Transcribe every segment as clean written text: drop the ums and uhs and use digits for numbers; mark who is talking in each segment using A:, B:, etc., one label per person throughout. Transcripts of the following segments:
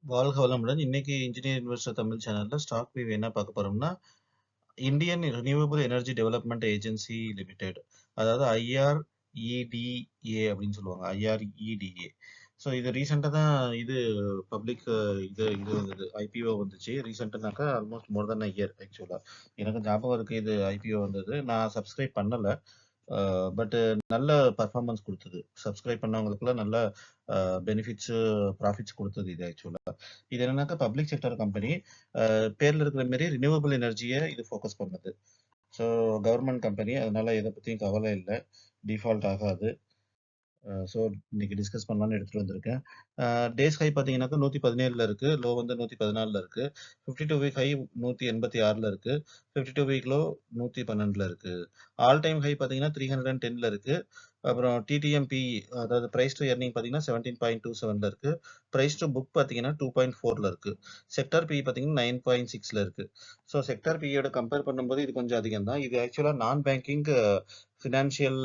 A: வாழ்க வளமுடன். இன்னைக்கு இன்ஜினியர் இன்வெஸ்டர் தமிழ் சேனல்ல ஸ்டாக் வியூ என்ன பார்க்க போறோம்னா, Indian renewable energy development agency limited. அதாவது ஐஆர்இடிஏ அப்படின்னு சொல்லுவாங்க. ஐஆர்இடிஏ. ஸோ இது ரீசெண்டா தான் இது பப்ளிக் இது இது வந்தது. ஐபிஓ வந்துச்சு. ரீசெண்டானாக்கா almost more then a year ஆக்சுவலா. எனக்கு ஞாபகம் இருக்கு இது ஐபிஓ வந்தது. நான் சப்ஸ்கிரைப் பண்ணல. பட் நல்ல பர்ஃபார்மன்ஸ் கொடுத்தது. சப்ஸ்கிரைப் பண்ணவங்களுக்குலாம் நல்ல பெனிஃபிட்ஸ், ப்ராஃபிட்ஸ் கொடுத்தது இது ஆக்சுவலா. இது என்னன்னாக்கா பப்ளிக் செக்டர் கம்பெனி. பேர்ல இருக்கிற மாரி ரினியூவபிள் எனர்ஜியை இது ஃபோக்கஸ் பண்ணுது. ஸோ கவர்மெண்ட் கம்பெனி, அதனால எதை பற்றியும் கவலை இல்லை, டிஃபால்ட் ஆகாது. ஸோ இன்னைக்கு டிஸ்கஸ் பண்ணலாம்னு எடுத்துகிட்டு வந்திருக்கேன். டேஸ் ஹை பார்த்தீங்கன்னாக்கா 117ல் இருக்கு, லோ வந்து 114ல் இருக்கு. 52 வீக் ஹை 186ல் இருக்கு. 52 வீக் லோ 112ல் இருக்கு. ஆல் டைம் ஹை பார்த்தீங்கன்னா 310ல் இருக்கு. அப்புறம் டிடிஎம்பி, அதாவது பிரைஸ் டு எர்னிங் பார்த்தீங்கன்னா 17.27ல் இருக்கு. பிரைஸ் டு புக் பார்த்தீங்கன்னா 2.4ல் இருக்கு. செக்டார் பி பார்த்தீங்கன்னா 9.6ல் இருக்கு. ஸோ செக்டார் பியோட கம்பேர் பண்ணும்போது இது கொஞ்சம் அதிகம் தான். இது ஆக்சுவலாக நான் பேங்கிங் ஃபினான்ஷியல்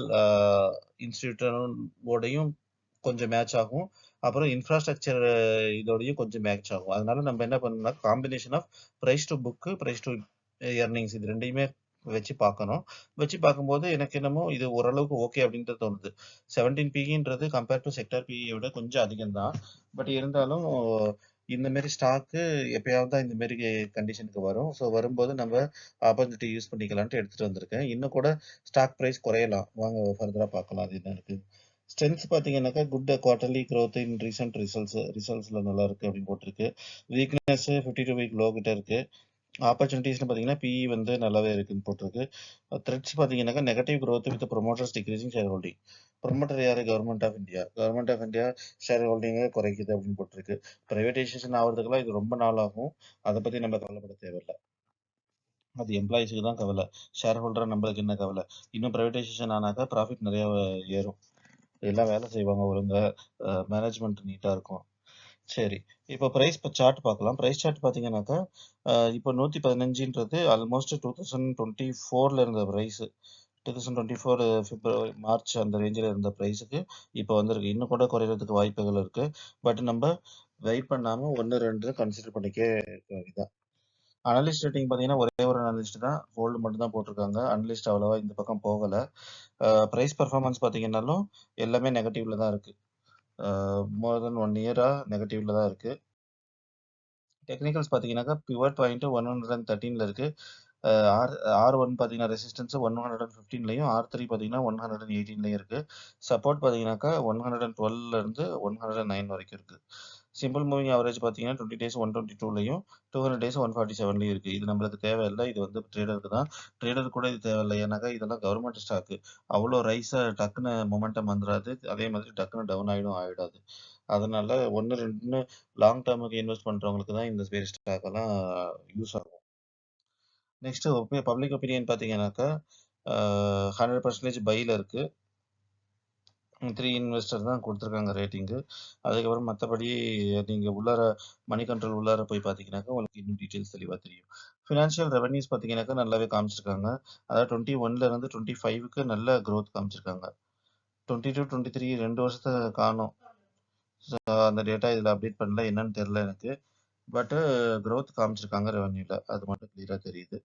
A: இன்ஸ்டிடியூட்டோடையும் கொஞ்சம் மேட்ச் ஆகும். அப்புறம் இன்ஃப்ராஸ்ட்ரக்சர் இதோடையும் கொஞ்சம் மேட்ச் ஆகும். அதனால நம்ம என்ன பண்ணணும்னா combination of price to book, price to earnings இது ரெண்டையுமே வச்சு பார்க்கணும். வச்சு பார்க்கும்போது எனக்கு என்னமோ இது ஓரளவுக்கு ஓகே அப்படின்றது தோணுது. 17 பின்றது கம்பேர் டு செக்டார் பியை விட கொஞ்சம் அதிகம் தான். பட் இருந்தாலும் இந்த மாரி ஸ்டாக்கு எப்பயாவது தான் இந்த மாரி கண்டிஷனுக்கு வரும். ஸோ வரும்போது நம்ம ஆப்பர்ச்சுனிட்டி யூஸ் பண்ணிக்கலான்ட்டு எடுத்துட்டு வந்திருக்கேன். இன்னும் கூட ஸ்டாக் பிரைஸ் குறையலாம். வாங்க ஃபர்தரா பார்க்கலாம் அது என்ன இருக்கு. ஸ்ட்ரென்த்ஸ் பார்த்தீங்கன்னாக்கா good quarterly growth in recent ரிசல்ட்ஸ்ல நல்லா இருக்கு அப்படின்னு போட்டிருக்கு. வீக்னஸ் 52 வீக் லோ கிட்ட இருக்கு. ஆப்பர்ச்சுனிட்டிஸ்னு பார்த்தீங்கன்னா பிஇ வந்து நல்லாவே இருக்குன்னு போட்டிருக்கு. த்ரெட்ஸ் பார்த்தீங்கன்னாக்கா negative growth with promoters decreasing shareholding. Promoter யாரு? Government of India. Government of India share ஹோல்டிங்கை குறைக்குது அப்படின்னு போட்டிருக்கு. பிரைவேடைசேஷன் ஆகிறதுக்குலாம் இது ரொம்ப நாள் ஆகும். அதை பற்றி நம்ம கவலைப்பட தேவையில்லை. அது எம்ப்ளாயிஸுக்கு தான் கவலை. ஷேர் ஹோல்டராக நம்மளுக்கு என்ன கவலை? இன்னும் ப்ரைவேடைசேஷன் ஆனாக்கா ப்ராஃபிட் நிறைய ஏறும். எல்லாம் வேலை செய்வாங்க ஒழுங்கா. மேனேஜ்மெண்ட் நீட்டாக இருக்கும். சரி. இப்போ பிரைஸ் சார்ட் பார்க்கலாம். பிரைஸ் சார்ட் பார்த்தீங்கன்னாக்கா இப்போ 115ன்றது ஆல்மோஸ்ட் 2024ல இருந்த ப்ரைஸ். 2024 பிப்ரவரி மார்ச் அந்த ரேஞ்சில் இருந்த ப்ரைஸுக்கு இப்போ வந்திருக்கு. இன்னும் கூட குறையிறதுக்கு வாய்ப்புகள் இருக்கு. பட் நம்ம வெயிட் பண்ணாமல் 1 2 கன்சிடர் பண்ணிக்க வேண்டியதான். அனலிஸ்ட் ரேட்டிங் பார்த்தீங்கன்னா ஒரே ஒரு அனலிஸ்ட் தான் ஹோல்டு மட்டும் தான் போட்டிருக்காங்க. அனலிஸ்ட் அவ்வளோவா இந்த பக்கம் போகலை. ப்ரைஸ் பர்ஃபார்மன்ஸ் பார்த்தீங்கன்னாலும் எல்லாமே நெகட்டிவ்ல தான் இருக்கு. மோர் தென் 1 இயரா நெகட்டிவ்ல தான் இருக்கு. டெக்னிக்கல்ஸ் பார்த்தீங்கன்னாக்கா பிவட் பாயிண்ட் 113ல இருக்கு. R1 பார்த்தீங்கன்னா ரெசிஸ்டன்ஸ் 115லையும், R3 பார்த்தீங்கன்னா 118லையும் இருக்கு. சப்போர்ட் பார்த்தீங்கன்னாக்கா 112ல இருந்து 109 வரைக்கும் இருக்கு. சிம்பிள் மூவிங் ஆவரேஜ் பார்த்தீங்கன்னா 20 டேஸ் 122லையும், 200 டேஸ் 147லையும் இருக்கு. இது நம்மளுக்கு தேவையில்லை. இது வந்து ட்ரேடருக்கு தான். ட்ரேடர் கூட இது தேவையில்லை. ஏன்னாக்கா இதெல்லாம் கவர்மெண்ட் ஸ்டாக்கு. அவ்வளோ ரைஸா டக்குன்னு மொமெண்டம் வந்துடாது. அதே மாதிரி டக்குன்னு டவுன் ஆயிடாது. அதனால 1 2ன்னு லாங் டேர்முக்கு இன்வெஸ்ட் பண்றவங்களுக்கு தான் இந்த ஸ்பேஸ் ஸ்டாக் எல்லாம் யூஸ் ஆகும். நெக்ஸ்ட் பப்ளிக் ஒப்பீனியன் பார்த்தீங்கன்னாக்கா 100% பையில் இருக்கு. 3 இன்வெஸ்டர் தான் கொடுத்துருக்காங்க ரேட்டிங்கு. அதுக்கப்புறம் மற்றபடி நீங்கள் உள்ளார மணி கண்ட்ரோல் உள்ளார போய் பார்த்தீங்கன்னாக்கா உங்களுக்கு இன்னும் டீட்டெயில்ஸ் தெளிவாக தெரியும். ஃபினான்ஷியல் ரெவன்யூஸ் பார்த்தீங்கன்னாக்கா நல்லாவே காமிச்சிருக்காங்க. அதாவது 21ல இருந்து 25க்கு நல்ல growth காமிச்சிருக்காங்க. 22 23 2 வருஷத்தை காணும். அந்த டேட்டா இதில் அப்டேட் பண்ணல, என்னன்னு தெரில எனக்கு. பட்டு growth காமிச்சிருக்காங்க ரெவன்யூல, அது மட்டும் கிளியராக தெரியுது.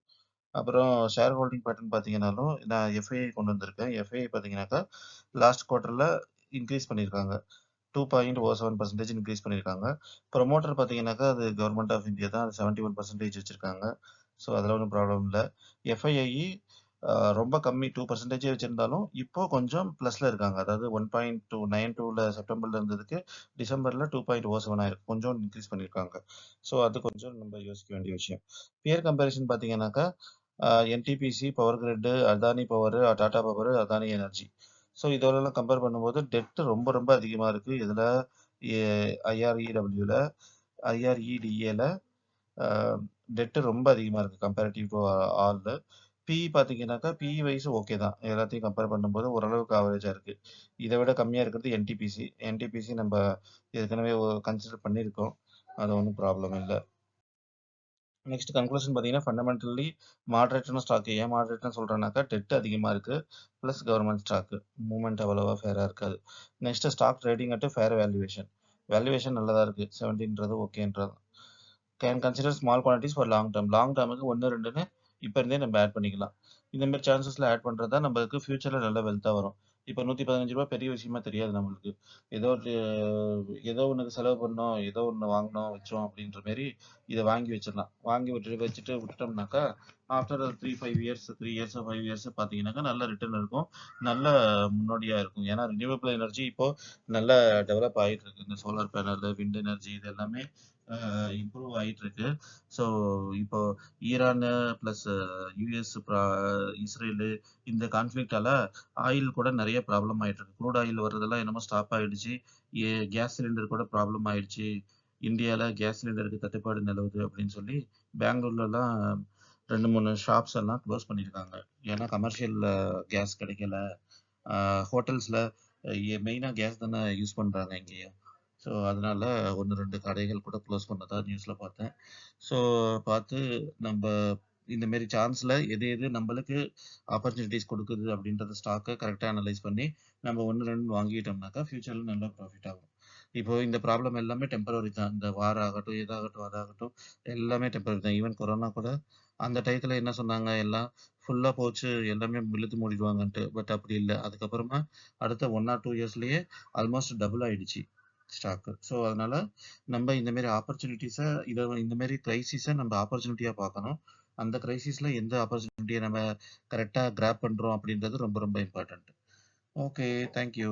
A: அப்புறம் ஷேர் ஹோல்டிங் பேட்டர்ன் பார்த்தீங்கன்னாலும் நான் எஃப்ஐஐ கொண்டு வந்திருக்கேன். எஃப்ஐஐ பார்த்தீங்கன்னாக்கா லாஸ்ட் குவார்ட்டரில் இன்க்ரீஸ் பண்ணியிருக்காங்க. 2.07% இன்க்ரீஸ் பண்ணியிருக்காங்க. ப்ரொமோட்டர் பார்த்தீங்கன்னாக்கா அது கவர்மெண்ட் ஆஃப் இந்தியா தான். அது 71% வச்சுருக்காங்க. ஸோ அதில் ஒன்றும் ப்ராப்ளம் இல்லை. எஃப்ஐஐ ரொம்ப கம்மி 2% வச்சுருந்தாலும் இப்போ கொஞ்சம் ப்ளஸில் இருக்காங்க. அதாவது 1.292ல செப்டம்பரில் இருந்ததுக்கு டிசம்பரில் 2.07 ஆயிருக்கு. கொஞ்சம் இன்க்ரீஸ் பண்ணியிருக்காங்க. ஸோ அது கொஞ்சம் நம்ம யோசிக்க வேண்டிய விஷயம். பியர் கம்பேரிசன் பார்த்தீங்கன்னாக்கா NTPC, Power Grid, Adani Power, Tata Power, Adani Energy. So இதோடலாம் கம்பேர் பண்ணும்போது டெட் ரொம்ப ரொம்ப அதிகமாக இருக்குது. இதில் ஐஆர்இடபிள்யூவில், ஐஆர்இடிஏல டெட்டு ரொம்ப அதிகமாக இருக்குது கம்பேரிட்டிவ் டு ஆல். பிஇ பார்த்தீங்கன்னாக்கா பிஇ வைஸ் ஓகே தான். எல்லாத்தையும் கம்பேர் பண்ணும்போது ஓரளவுக்கு ஆவரேஜாக இருக்குது. இதை விட கம்மியாக இருக்கிறது என்டிபிசி. என்டிபிசி நம்ம ஏற்கனவே கன்சிடர் பண்ணியிருக்கோம். அது ஒன்றும் ப்ராப்ளம் இல்லை. நெக்ஸ்ட் கன்க்ளூஷன் பார்த்தீங்கன்னா ஃபண்டமெண்டலி மாடரேட்டான ஸ்டாக். ஏன் மாடரேட்னு சொல்கிறேன்னாக்கா டெட் அதிகமாக இருக்குது, ப்ளஸ் கவர்மெண்ட் ஸ்டாக்கு மூவ்மெண்ட் அவ்வளோவா ஃபேராக இருக்காது. Next stock trading at fair valuation. Valuation நல்லதா இருக்கு. 70ன்றது ஓகேன்றது. Can consider small quantities for long term. Long டர்முக்கு 1, 2ன்னு இப்ப இருந்தே நம்ம ஆட் பண்ணிக்கலாம். இந்த மாரி சான்சஸ்ல ஆட் பண்றது தான் நம்மளுக்கு ஃபியூச்சர்ல நல்ல வெல்த்தா வரும். இப்ப ரூ. 115 பெரிய விஷயமா தெரியாது நம்மளுக்கு. ஏதோ ஒரு ஏதோ ஒண்ணுக்கு செலவு பண்ணோம், ஏதோ ஒண்ணு வாங்குனோம், வச்சோம் அப்படின்ற மாரி இத வாங்கி வச்சிடலாம். வாங்கி வச்சுட்டு விட்டுட்டோம்னாக்கா, ஆஃப்டர் 3 இயர்ஸ், 5 இயர்ஸ் பார்த்தீங்கன்னாக்கா நல்ல ரிட்டர்ன் இருக்கும். நல்ல முன்னோடியா இருக்கும். ஏன்னா ரினியூவபிள் எனர்ஜி இப்போ நல்லா டெவலப் ஆயிட்டு இருக்கு. இந்த சோலார் பேனல், விண்ட் எனர்ஜி இது எல்லாமே இம்ப்ரூவ் ஆயிட்டு இருக்கு. ஸோ இப்போ ஈரானு பிளஸ் யுஎஸ், இஸ்ரேலு இந்த கான்ஃப்ளிக்டால ஆயில் கூட நெறைய ப்ராப்ளம் ஆயிட்டு இருக்கு. க்ரூட் ஆயில் வர்றதெல்லாம் என்னமோ ஸ்டாப் ஆயிடுச்சு. கேஸ் சிலிண்டர் கூட ப்ராப்ளம் ஆயிடுச்சு. இந்தியால கேஸ் சிலிண்டருக்கு தட்டுப்பாடு நிலவுது அப்படின்னு சொல்லி பெங்களூர்லலாம் 2, 3 ஷாப்ஸ் எல்லாம் க்ளோஸ் பண்ணியிருக்காங்க. ஏன்னா கமர்ஷியல் கேஸ் கிடைக்கல. ஹோட்டல்ஸ்ல மெயினா கேஸ் தானே யூஸ் பண்றாங்க இங்கேயும். ஸோ அதனால 1, 2 கடைகள் கூட க்ளோஸ் பண்ணதா நியூஸ்ல பார்த்தேன். ஸோ பார்த்து நம்ப இந்த மாரி சான்ஸ்ல எது எது நம்மளுக்கு ஆப்பர்ச்சுனிட்டீஸ் குடுக்குது அப்படின்றத ஸ்டாக்க கரெக்ட்டா அனலைஸ் பண்ணி நம்ம 1, 2 வாங்கிட்டோம்னாக்கா ஃபியூச்சர்ல நல்ல ப்ராஃபிட் ஆகும். இப்போ இந்த ப்ராப்ளம் எல்லாமே டெம்பரரி தான். இந்த வார் ஆகட்டும், இதாகட்டும், அதாகட்டும் எல்லாமே டெம்பரரி தான். ஈவன் கொரோனா கூட அந்த டயத்துல என்ன சொன்னாங்க எல்லாம் ஃபுல்லா போச்சு எல்லாமே இழுத்து மூடிடுவாங்கன்ட்டு. பட் அப்படி இல்ல. அதுக்கப்புறமா அடுத்த 1 ஆர் 2 இயர்ஸ்லயே ஆல்மோஸ்ட் டபுள் ஆயிடுச்சு ஸ்டாக். ஸோ அதனால நம்ம இந்த மாரி ஆப்பர்ச்சுனிட்டீஸ இந்த மாரி கிரைசிஸ நம்ம ஆப்பர்ச்சுனிட்டியா பார்க்கணும். அந்த கிரைசிஸ்ல எந்த ஆப்பர்ச்சுனிட்டிய நம்ம கரெக்ட்டா கிராப் பண்றோம் அப்படின்றது ரொம்ப ரொம்ப இம்பார்ட்டன்ட். ஓகே. Thank you.